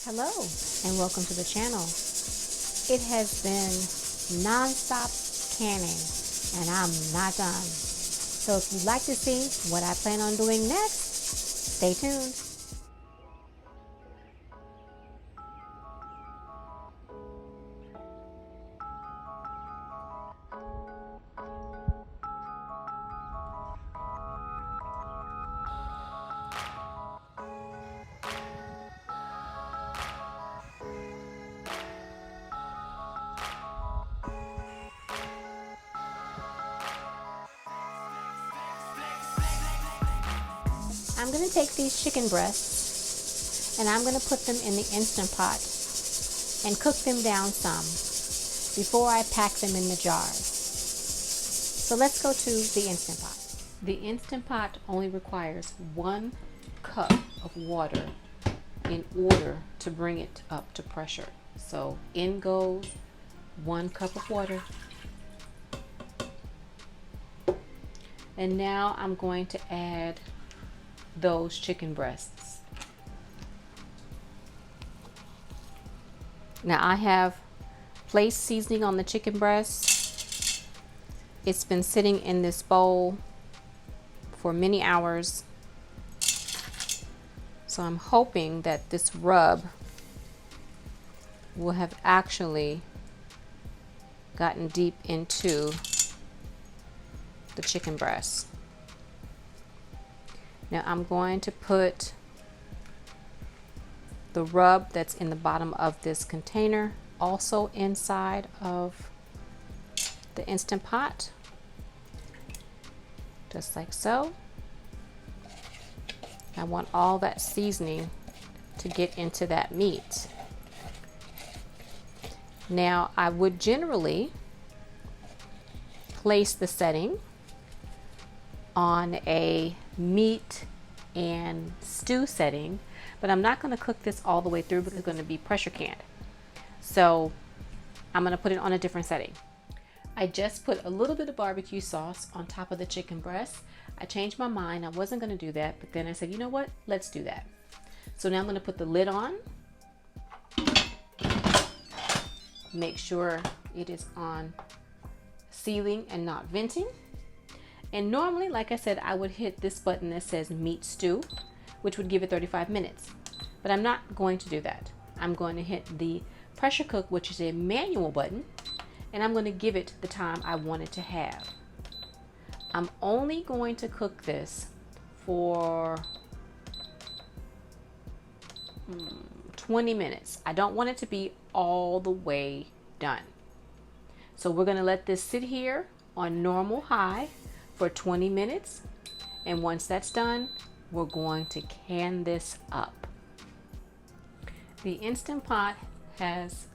Hello and welcome to the channel. It has been non-stop canning and I'm not done. So if you'd like to see what I plan on doing next, stay tuned. I'm going to take these chicken breasts and I'm going to put them in the Instant Pot and cook them down some before I pack them in the jars. So let's go to the Instant Pot. The Instant Pot only requires 1 cup of water in order to bring it up to pressure. So in goes 1 cup of water. And now I'm going to add those chicken breasts. Now I have placed seasoning on the chicken breasts. It's been sitting in this bowl for many hours. So I'm hoping that this rub will have actually gotten deep into the chicken breasts. Now I'm going to put the rub that's in the bottom of this container also inside of the Instant Pot, just like so. I want all that seasoning to get into that meat. Now I would generally place the setting on a meat and stew setting, but I'm not going to cook this all the way through because it's going to be pressure canned. So I'm going to put it on a different setting. I just put a little bit of barbecue sauce on top of the chicken breast. I changed my mind. I wasn't going to do that, but then I said, you know what? Let's do that. So now I'm going to put the lid on. Make sure it is on sealing and not venting. And normally, like I said, I would hit this button that says meat stew, which would give it 35 minutes. But I'm not going to do that. I'm going to hit the pressure cook, which is a manual button, and I'm going to give it the time I want it to have. I'm only going to cook this for 20 minutes. I don't want it to be all the way done. So we're going to let this sit here on normal high for 20 minutes, and once that's done, we're going to can this up. The Instant Pot has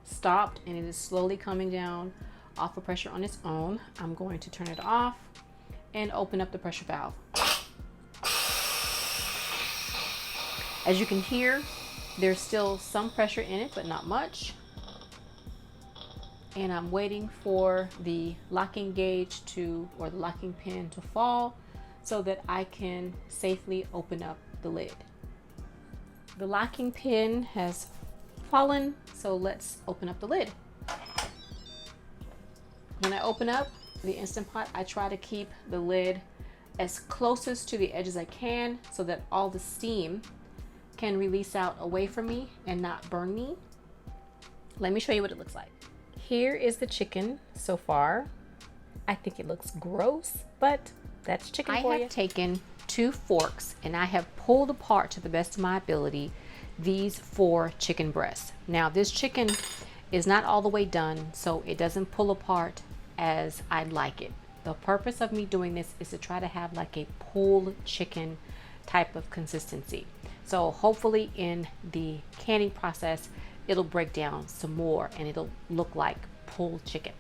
stopped and it is slowly coming down off of pressure on its own. I'm going to turn it off and open up the pressure valve. As you can hear, there's still some pressure in it, but not much. And I'm waiting for the locking gauge or the locking pin to fall so that I can safely open up the lid. The locking pin has fallen, so let's open up the lid. When I open up the Instant Pot, I try to keep the lid as closest to the edge as I can so that all the steam can release out away from me and not burn me. Let me show you what it looks like. Here is the chicken so far. I think it looks gross, but that's chicken for you. I have taken 2 forks and I have pulled apart to the best of my ability these 4 chicken breasts. Now this chicken is not all the way done, so it doesn't pull apart as I'd like it. The purpose of me doing this is to try to have like a pulled chicken type of consistency. So hopefully in the canning process, it'll break down some more and it'll look like pulled chicken.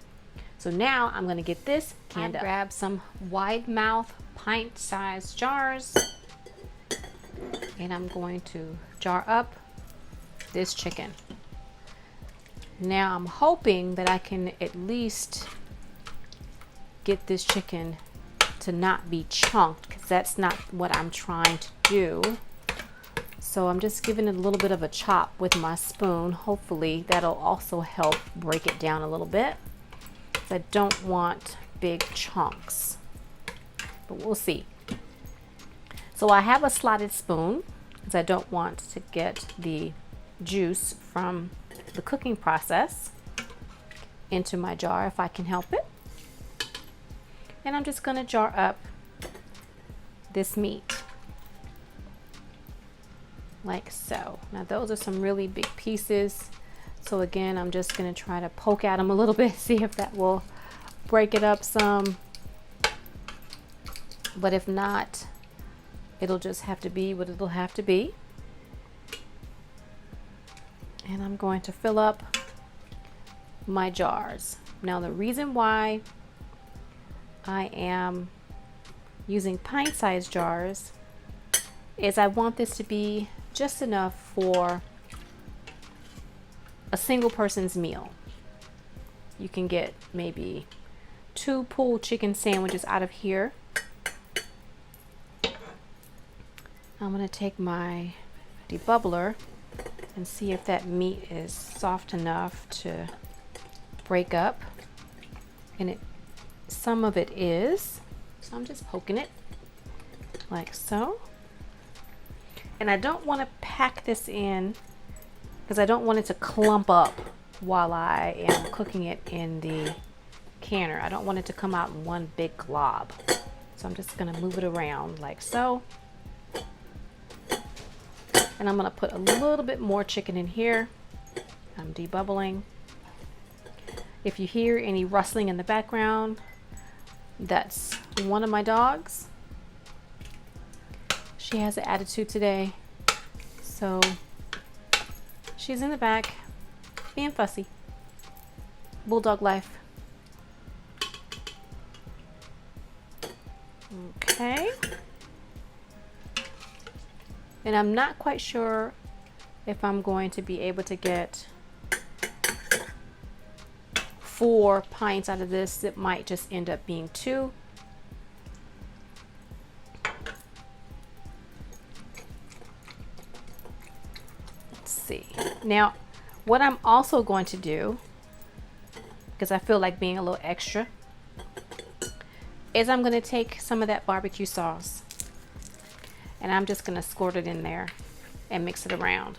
So now I'm going to get this canned up. Grab some wide mouth pint-sized jars and I'm going to jar up this chicken. Now I'm hoping that I can at least get this chicken to not be chunked, because that's not what I'm trying to do. So I'm just giving it a little bit of a chop with my spoon. Hopefully that'll also help break it down a little bit. I don't want big chunks, but we'll see. So I have a slotted spoon because I don't want to get the juice from the cooking process into my jar if I can help it. And I'm just going to jar up this meat like so. Now those are some really big pieces. So again, I'm just going to try to poke at them a little bit, see if that will break it up some. But if not, it'll just have to be what it'll have to be. And I'm going to fill up my jars. Now the reason why I am using pint-sized jars is I want this to be just enough for a single person's meal. You can get maybe 2 pulled chicken sandwiches out of here. I'm going to take my debubbler and see if that meat is soft enough to break up. And some of it is. So I'm just poking it like so. And I don't want to pack this in because I don't want it to clump up while I am cooking it in the canner. I don't want it to come out in one big glob. So I'm just going to move it around like so. And I'm going to put a little bit more chicken in here. I'm debubbling. If you hear any rustling in the background, that's one of my dogs. She has an attitude today, so she's in the back being fussy. Bulldog life. Okay. And I'm not quite sure if I'm going to be able to get 4 pints out of this. It might just end up being 2. Let's see. Now, what I'm also going to do, because I feel like being a little extra, is I'm going to take some of that barbecue sauce and I'm just going to squirt it in there and mix it around.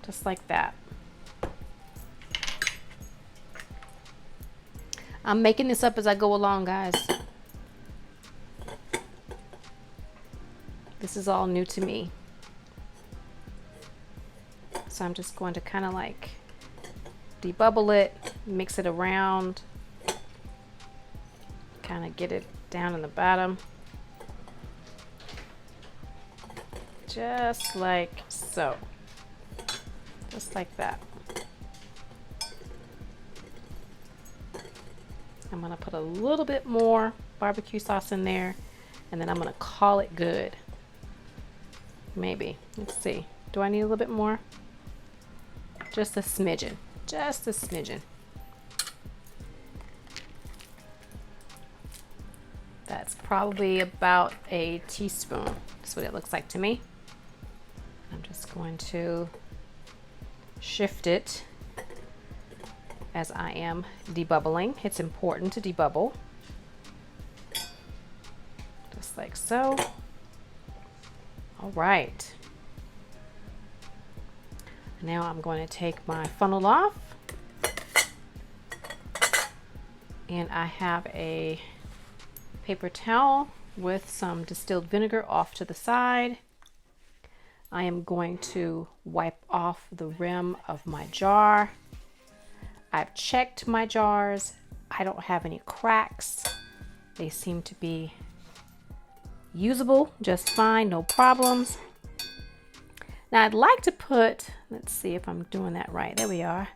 Just like that. I'm making this up as I go along, guys. This is all new to me. So I'm just going to kind of like debubble it, mix it around, kind of get it down in the bottom. Just like so. Just like that. I'm going to put a little bit more barbecue sauce in there and then I'm going to call it good. Maybe. Let's see. Do I need a little bit more? Just a smidgen. Just a smidgen. That's probably about a teaspoon. That's what it looks like to me. I'm just going to shift it as I am debubbling. It's important to debubble. Just like so. All right. Now I'm going to take my funnel off. And I have a paper towel with some distilled vinegar off to the side. I am going to wipe off the rim of my jar. I've checked my jars. I don't have any cracks. They seem to be usable just fine, no problems. Now I'd like to put, let's see if I'm doing that right. There we are.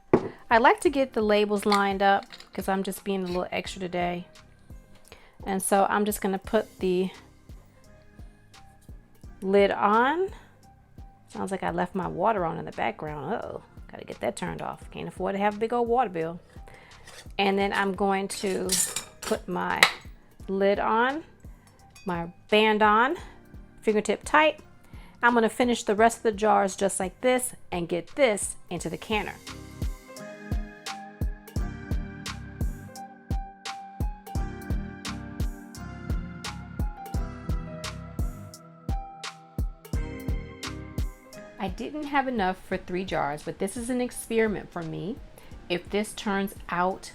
I'd like to get the labels lined up because I'm just being a little extra today. And so I'm just going to put the lid on. Sounds like I left my water on in the background. Uh-oh, got to get that turned off. Can't afford to have a big old water bill. And then I'm going to put my lid on. my band on, fingertip tight. I'm going to finish the rest of the jars just like this and get this into the canner. I didn't have enough for 3 jars, but this is an experiment for me. If this turns out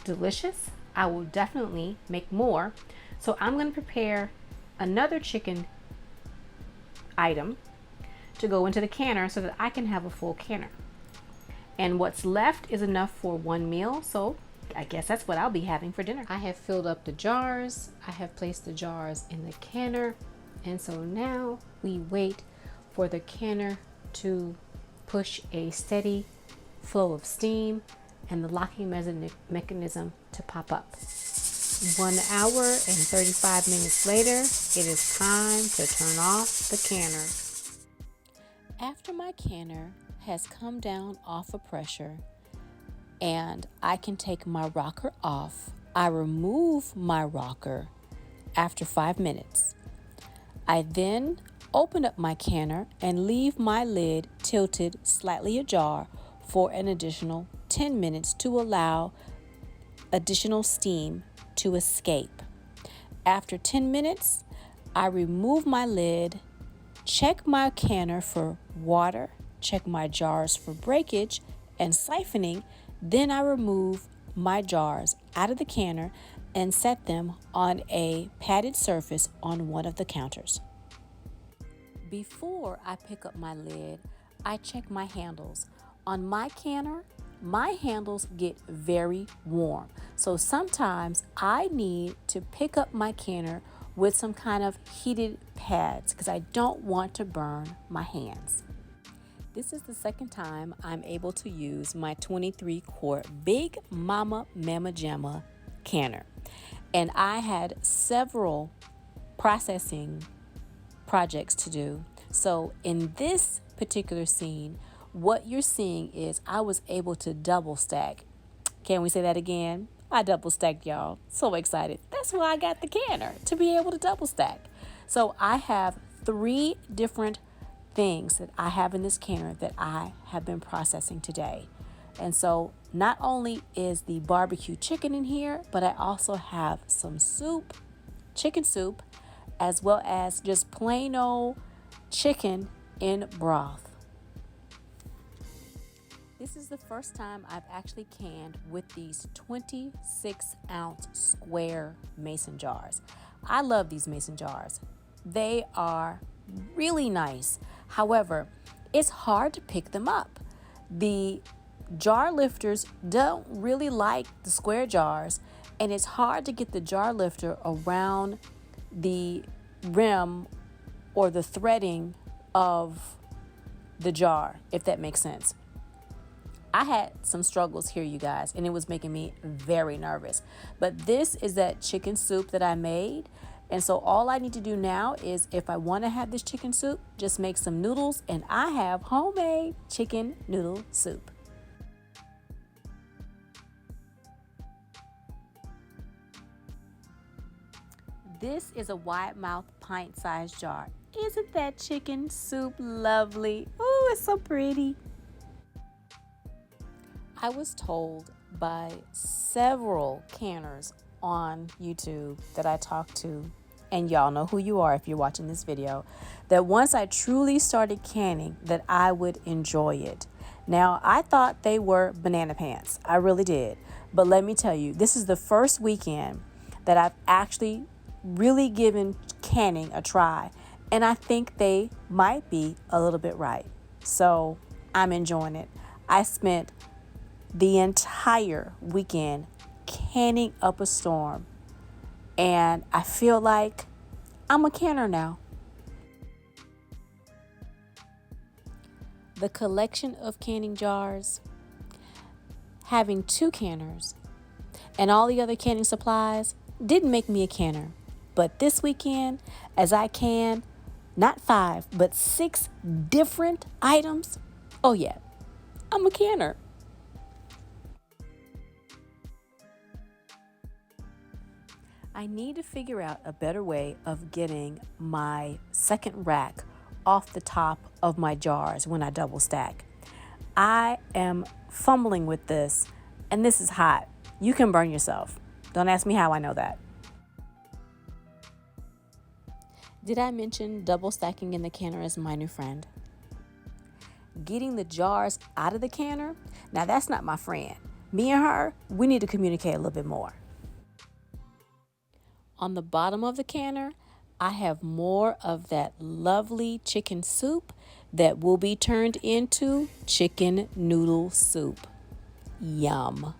delicious, I will definitely make more. So I'm going to prepare another chicken item to go into the canner so that I can have a full canner. And what's left is enough for 1 meal, so I guess that's what I'll be having for dinner. I have filled up the jars. I have placed the jars in the canner. And so now we wait for the canner to push a steady flow of steam and the locking mechanism to pop up. 1 hour and 35 minutes later, it is time to turn off the canner. After my canner has come down off of pressure and I can take my rocker off, I remove my rocker after 5 minutes. I then open up my canner and leave my lid tilted slightly ajar for an additional 10 minutes to allow additional steam to escape. After 10 minutes, I remove my lid, check my canner for water, check my jars for breakage and siphoning, then I remove my jars out of the canner and set them on a padded surface on one of the counters. Before I pick up my lid, I check my handles. On my canner, my handles get very warm. So sometimes I need to pick up my canner with some kind of heated pads because I don't want to burn my hands. This is the second time I'm able to use my 23 quart Big Mama Mamma Jamma canner. And I had several processing projects to do. So in this particular scene, what you're seeing is I was able to double stack. Can we say that again? I double stacked, y'all. So excited. That's why I got the canner, to be able to double stack. So I have 3 different things that I have in this canner that I have been processing today. And so not only is the barbecue chicken in here, but I also have some soup, chicken soup, as well as just plain old chicken in broth. This is the first time I've actually canned with these 26-ounce square mason jars. I love these mason jars. They are really nice. However, it's hard to pick them up. The jar lifters don't really like the square jars, and it's hard to get the jar lifter around the rim or the threading of the jar, if that makes sense. I had some struggles here, you guys, and it was making me very nervous. But this is that chicken soup that I made. And so all I need to do now is, if I want to have this chicken soup, just make some noodles, and I have homemade chicken noodle soup. This is a wide mouth pint-sized jar. Isn't that chicken soup lovely? Oh, it's so pretty. I was told by several canners on YouTube that I talked to, and y'all know who you are if you're watching this video, that once I truly started canning, that I would enjoy it. Now, I thought they were banana pants. I really did. But let me tell you, this is the first weekend that I've actually really given canning a try, and I think they might be a little bit right. So I'm enjoying it. I spent the entire weekend canning up a storm, and I feel like I'm a canner now. The collection of canning jars, having 2 canners, and all the other canning supplies didn't make me a canner. But this weekend, as I canned, not 5, but 6 different items, oh yeah, I'm a canner. I need to figure out a better way of getting my second rack off the top of my jars when I double stack. I am fumbling with this, and this is hot. You can burn yourself. Don't ask me how I know that. Did I mention double stacking in the canner is my new friend? Getting the jars out of the canner, now that's not my friend. Me and her, we need to communicate a little bit more. On the bottom of the canner, I have more of that lovely chicken soup that will be turned into chicken noodle soup. Yum.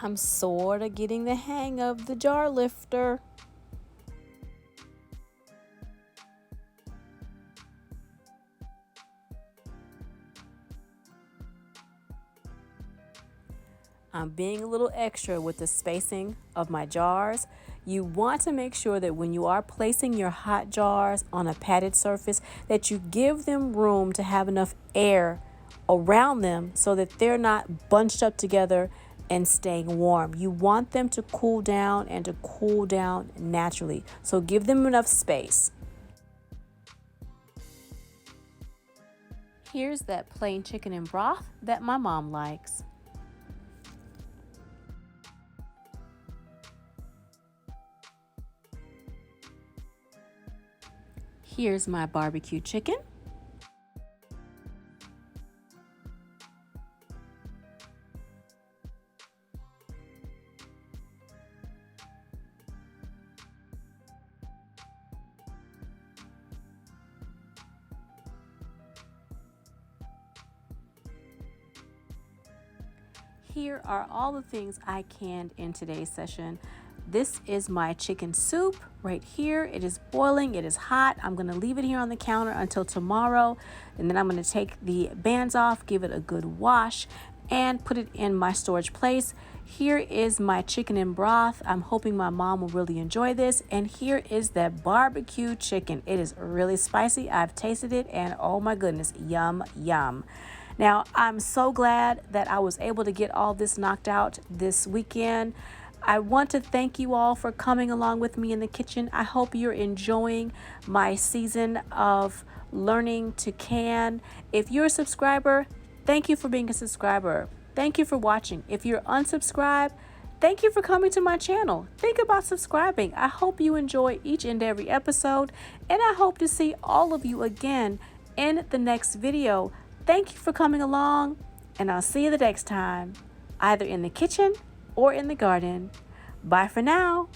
I'm sort of getting the hang of the jar lifter. I'm being a little extra with the spacing of my jars. You want to make sure that when you are placing your hot jars on a padded surface, that you give them room to have enough air around them so that they're not bunched up together and staying warm. You want them to cool down and to cool down naturally. So give them enough space. Here's that plain chicken and broth that my mom likes. Here's my barbecue chicken. Here are all the things I canned in today's session. This is my chicken soup right here. It is boiling. It is hot. I'm going to leave it here on the counter until tomorrow. And then I'm going to take the bands off, give it a good wash, and put it in my storage place. Here is my chicken and broth. I'm hoping my mom will really enjoy this. And here is that barbecue chicken. It is really spicy. I've tasted it, and oh my goodness, yum, yum. Now, I'm so glad that I was able to get all this knocked out this weekend. I want to thank you all for coming along with me in the kitchen. I hope you're enjoying my season of learning to can. If you're a subscriber, thank you for being a subscriber. Thank you for watching. If you're unsubscribed, thank you for coming to my channel. Think about subscribing. I hope you enjoy each and every episode, and I hope to see all of you again in the next video. Thank you for coming along, and I'll see you the next time, either in the kitchen or in the garden. Bye for now.